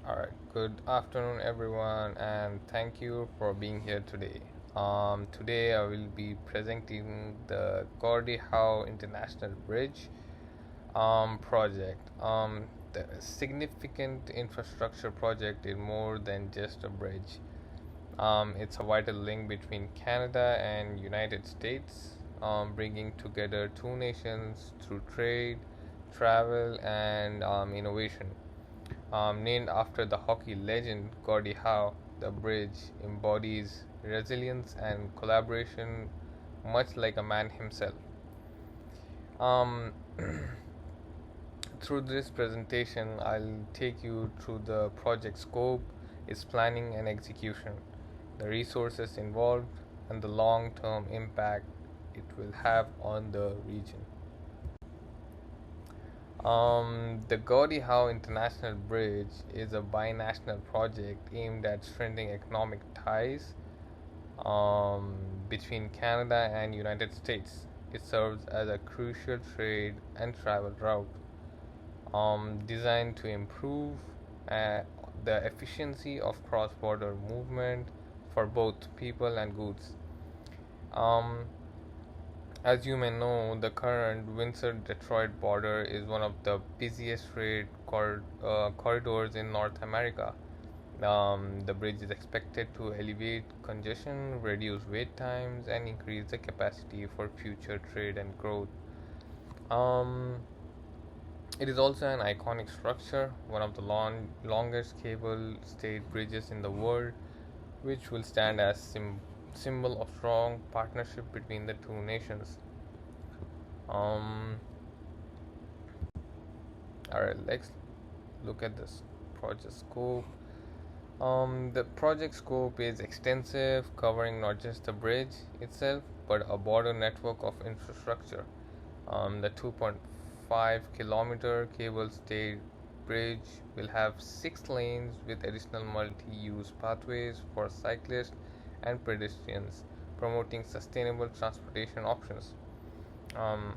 All right, good afternoon, everyone, and thank you for being here today. Today, I will be presenting the Gordie Howe International Bridge project. The significant infrastructure project is more than just a bridge. It's a vital link between Canada and United States, bringing together two nations through trade, travel, and innovation. Named after the hockey legend Gordie Howe, the bridge embodies resilience and collaboration, much like a man himself. Um, Through this presentation, I'll take you through the project scope, its planning and execution, the resources involved, and the long term impact it will have on the region. The Gordie Howe International Bridge is a binational project aimed at strengthening economic ties between Canada and United States. It serves as a crucial trade and travel route designed to improve uh, the efficiency of cross-border movement for both people and goods. Um, as you may know, the current Windsor Detroit border is one of the busiest corridors in North America. The bridge is expected to alleviate congestion, reduce wait times, and increase the capacity for future trade and growth. Um, it is also an iconic structure, one of the longest cable stayed bridges in the world, which will stand as symbol of strong partnership between the two nations. Um, Alright, let's look at this project scope. The project scope is extensive, covering not just the bridge itself, but a broader network of infrastructure. The 2.5 kilometer cable stayed bridge will have 6 lanes with additional multi use pathways for cyclists and pedestrians, promoting sustainable transportation options. Um,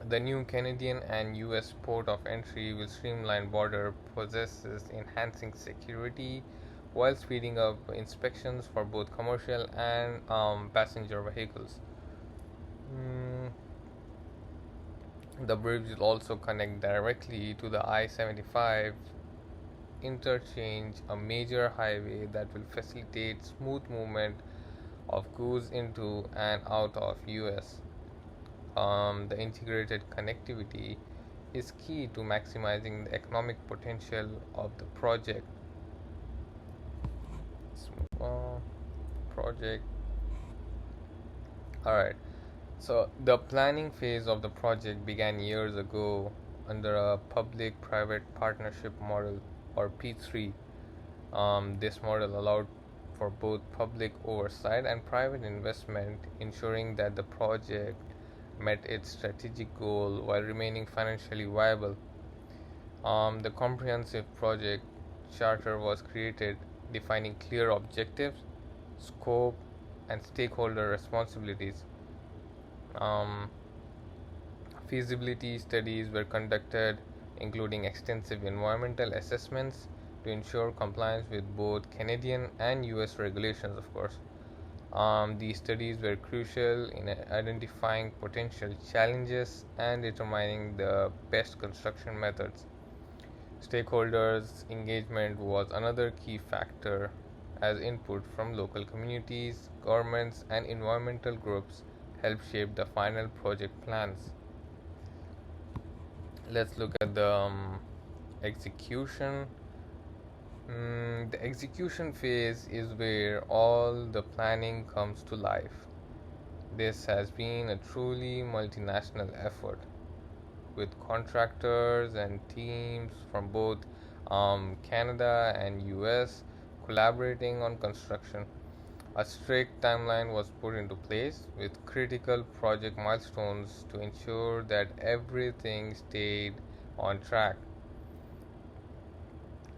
the new Canadian and US port of entry will streamline border processes, enhancing security while speeding up inspections for both commercial and passenger vehicles. Mm, the bridge will also connect directly to the I-75 interchange, a major highway that will facilitate smooth movement of goods into and out of US. The integrated connectivity is key to maximizing the economic potential of the project. Project. All right. So the planning phase of the project began years ago under a public-private partnership model, or P3. This model allowed for both public oversight and private investment, ensuring that the project met its strategic goal while remaining financially viable. The comprehensive project charter was created, defining clear objectives, scope, and stakeholder responsibilities. Um, Feasibility studies were conducted, including extensive environmental assessments to ensure compliance with both Canadian and US regulations, of course. These studies were crucial in identifying potential challenges and determining the best construction methods. Stakeholders' engagement was another key factor, as input from local communities, governments, and environmental groups helped shape the final project plans. Let's look at the execution. The execution phase is where all the planning comes to life. This has been a truly multinational effort with contractors and teams from both Canada and US collaborating on construction. A strict timeline was put into place with critical project milestones to ensure that everything stayed on track.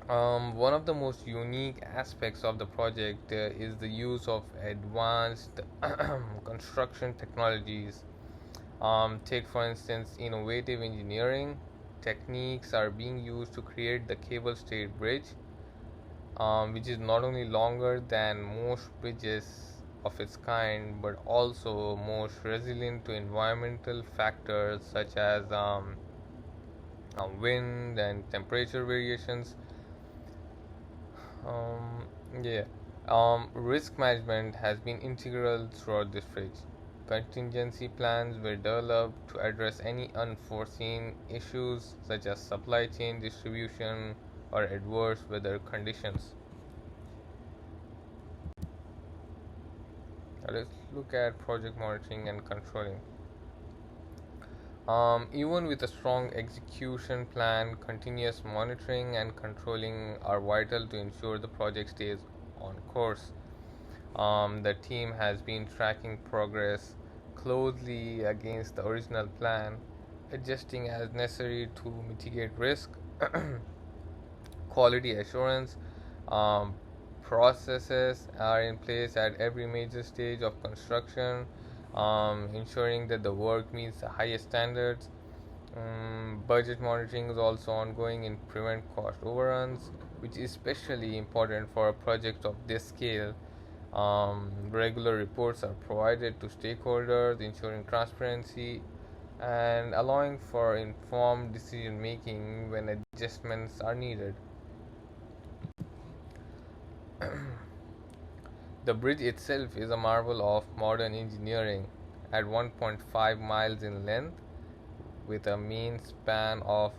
One of the most unique aspects of the project is the use of advanced construction technologies. Take, for instance, innovative engineering techniques are being used to create the cable stayed bridge, which is not only longer than most bridges of its kind but also most resilient to environmental factors such as wind and temperature variations. Um, yeah. Risk management has been integral throughout this bridge. Contingency plans were developed to address any unforeseen issues such as supply chain distribution or adverse weather conditions. Now let's look at project monitoring and controlling. Even with a strong execution plan, continuous monitoring and controlling are vital to ensure the project stays on course. The team has been tracking progress closely against the original plan, adjusting as necessary to mitigate risk. Quality assurance um, processes are in place at every major stage of construction, ensuring that the work meets the highest standards. Budget monitoring is also ongoing in prevent cost overruns, which is especially important for a project of this scale. Regular reports are provided to stakeholders, ensuring transparency and allowing for informed decision making when adjustments are needed. The bridge itself is a marvel of modern engineering. At 1.5 miles in length, with a mean span of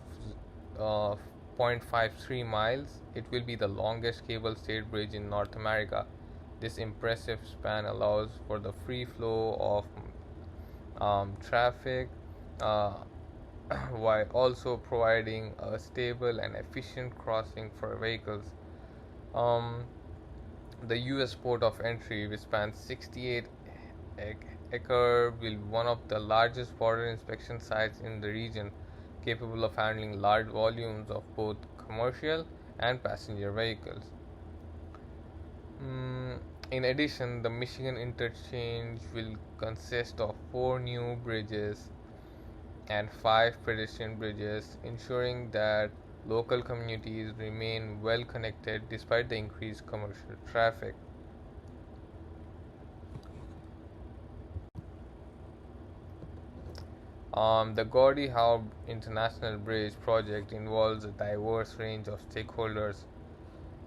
uh, 0.53 miles, it will be the longest cable stayed bridge in North America. This impressive span allows for the free flow of traffic uh, while also providing a stable and efficient crossing for vehicles. Um, the US port of entry, which spans 68 acre, will be one of the largest border inspection sites in the region, capable of handling large volumes of both commercial and passenger vehicles. In addition, the Michigan interchange will consist of four new bridges and five pedestrian bridges, ensuring that local communities remain well connected despite the increased commercial traffic. The Gordie Howe International Bridge project involves a diverse range of stakeholders,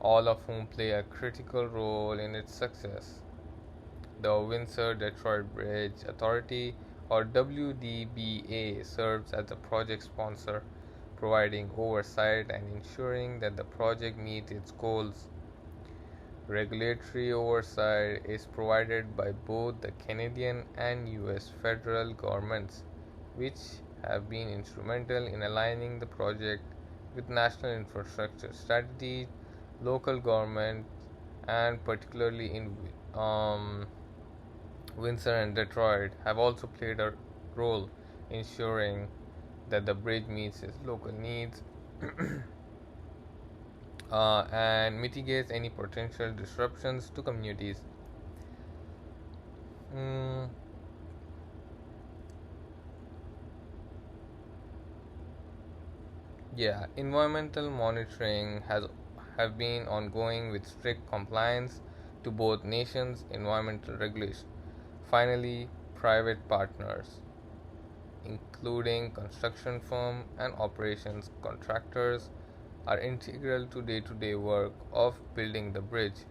all of whom play a critical role in its success. The Windsor Detroit Bridge Authority, or WDBA, serves as the project sponsor, providing oversight and ensuring that the project meets its goals. Regulatory oversight is provided by both the Canadian and US federal governments, which have been instrumental in aligning the project with national infrastructure strategies. Local government, and particularly in um, Windsor and Detroit, have also played a role ensuring that the bridge meets its local needs and mitigates any potential disruptions to communities. Mm, yeah, environmental monitoring has have been ongoing with strict compliance to both nations' environmental regulation. Finally, private partners, including construction firms and operations contractors, are integral to day-to-day work of building the bridge.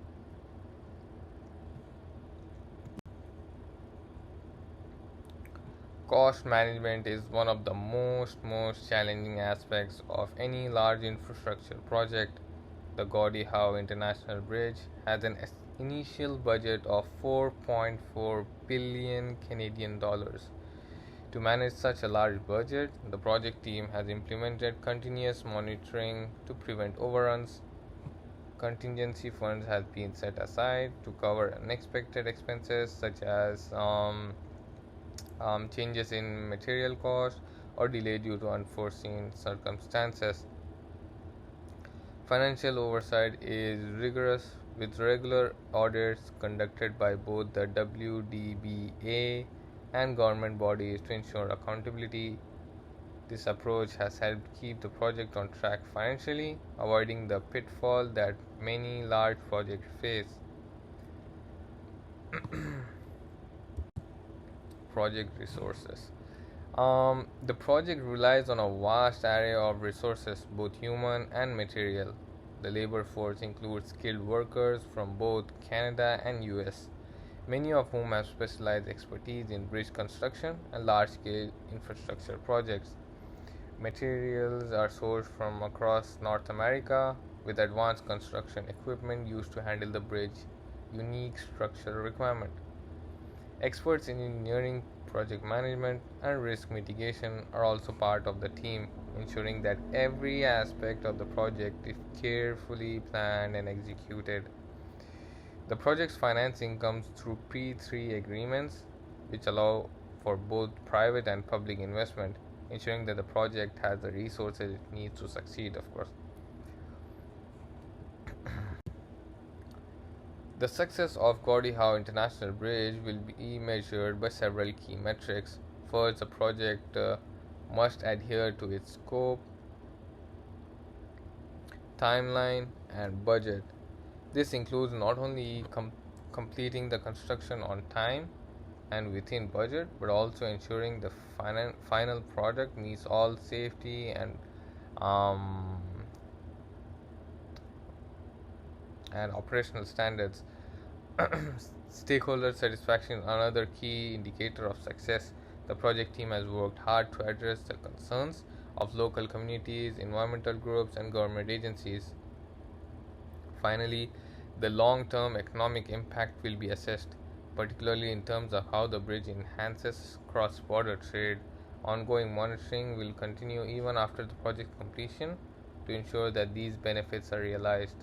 Cost management is one of the most challenging aspects of any large infrastructure project. The Gordie Howe International Bridge has an initial budget of 4.4 billion Canadian dollars. To manage such a large budget, the project team has implemented continuous monitoring to prevent overruns. Contingency funds have been set aside to cover unexpected expenses such as changes in material cost or delay due to unforeseen circumstances. Financial oversight is rigorous with regular audits conducted by both the WDBA and government bodies to ensure accountability. This approach has helped keep the project on track financially, avoiding the pitfall that many large projects face. Project resources. The project relies on a vast array of resources, both human and material. The labor force includes skilled workers from both Canada and US, many of whom have specialized expertise in bridge construction and large scale infrastructure projects. Materials are sourced from across North America, with advanced construction equipment used to handle the bridge's unique structural requirement. Experts in engineering, project management, and risk mitigation are also part of the team, ensuring that every aspect of the project is carefully planned and executed. The project's financing comes through P3 agreements, which allow for both private and public investment, ensuring that the project has the resources it needs to succeed, of course. The success of Gordie Howe International Bridge will be measured by several key metrics. First, the project must adhere to its scope, timeline, and budget. This includes not only completing the construction on time and within budget, but also ensuring the final product meets all safety um, and operational standards. Stakeholder satisfaction is another key indicator of success. The project team has worked hard to address the concerns of local communities, environmental groups, and government agencies. Finally, the long term economic impact will be assessed, particularly in terms of how the bridge enhances cross border trade. Ongoing monitoring will continue even after the project completion to ensure that these benefits are realized.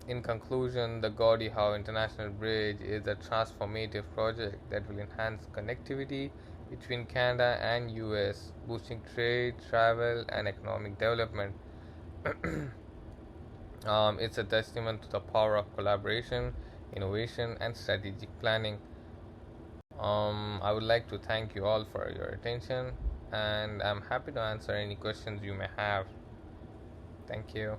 In conclusion, the Gordie Howe International Bridge is a transformative project that will enhance connectivity between Canada and US, boosting trade, travel, and economic development. It's a testament to the power of collaboration, innovation, and strategic planning. I would like to thank you all for your attention, and I'm happy to answer any questions you may have. Thank you.